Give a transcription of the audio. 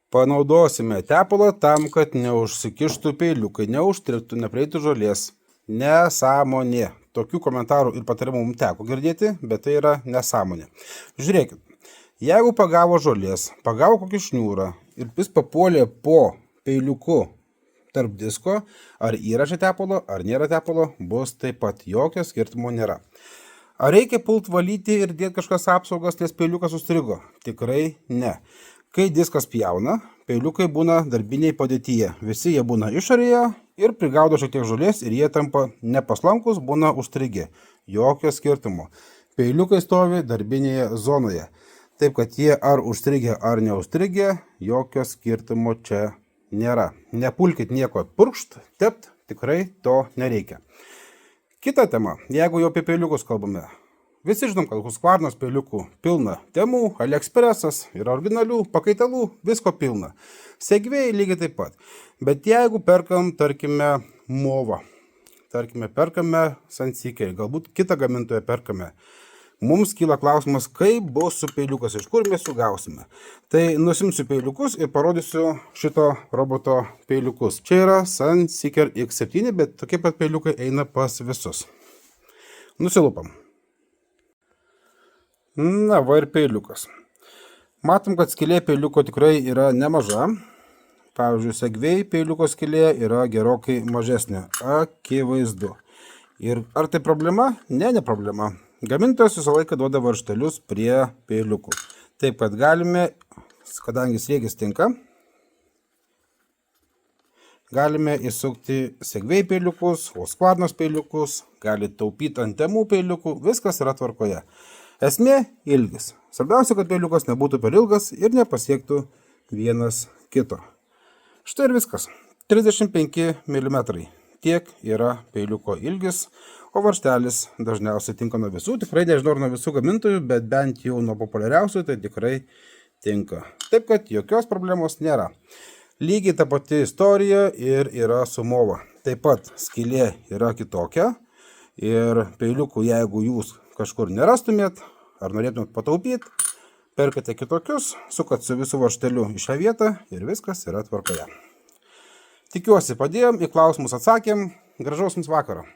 Panaudosime tepalą tam, kad neužsikištų peiliukai, neužstrigtų, neprieitų žolės. Nesąmonė. Tokių komentarų ir patarimų mums teko girdėti, bet tai yra nesąmonė. Žiūrėkit, jeigu pagavo žolės, pagavo kokį šniūrą ir jis papuolė po peiliuku tarp disko, ar yra čia tepalo, ar nėra tepalo, bus taip pat, jokio skirtumo nėra. Ar reikia pult valyti ir dėti kažkas apsaugas, nes peiliukas sustrigo? Tikrai ne. Kai diskas pjauna, peiliukai būna darbiniai padėtyje. Visi jie būna išorėje ir prigaudo šiek tiek žolės ir jie tampa nepaslankus, būna užstrigę. Jokio skirtumo. Peiliukai stovi darbinėje zonoje. Taip, kad jie ar užstrigę, ar neužstrigę, jokio skirtumo čia nėra. Nepulkit nieko purkšt, tept, tikrai to nereikia. Kita tema, jeigu jau apie peiliukus kalbame. Visi žinom, kad Husqvarnos peiliukų pilna temų, AliExpressas yra originalių, pakaitalų, visko pilna. Segvėjai lygiai taip pat. Bet jeigu perkam, tarkime, Movą, perkame Sunseeker, galbūt kitą gamintoją perkame, mums kyla klausimas, kaip bus su peiliukas, iš kur mes jų gausime. Tai nusimsiu peiliukus ir parodysiu šito roboto peiliukus. Čia yra Sunseeker X7, bet tokie pat peiliukai eina pas visus. Nusilupam. Na, va ir peiliukas. Matom, kad skylė peiliuko tikrai yra nemaža. Pavyzdžiui, Segvėjai peiliuko skylė yra gerokai mažesnė. Akivaizdu. Ir ar tai problema? Ne problema. Gamintojas visą laiką duoda varžtelius prie peiliukų. Taip, kad galime, kadangi sriegis tinka, galime įsukti Segvėjai peiliukus, Husqvarnos peiliukus, galite taupyti ant temų peiliukų, viskas yra tvarkoje. Esmė – ilgis. Svarbiausia, kad peiliukas nebūtų per ilgas ir nepasiektų vienas kito. Štai ir viskas. 35 mm. Tiek yra peiliuko ilgis, o varžtelis dažniausiai tinka nuo visų. Tikrai nežinau nuo visų gamintojų, bet bent jau nuo populiariausių tai tikrai tinka. Taip, kad jokios problemos nėra. Lygiai ta pati istorija ir yra su Mova. Taip pat skylė yra kitokia ir peiliukų, jeigu jūs kažkur nerastumėt, ar norėtumėt pataupyti, perkate kitokius, sukat su visų varžteliu į šią vietą ir viskas yra tvarkoje. Tikiuosi padėjom, į klausimus atsakėm, gražaus jums vakaro.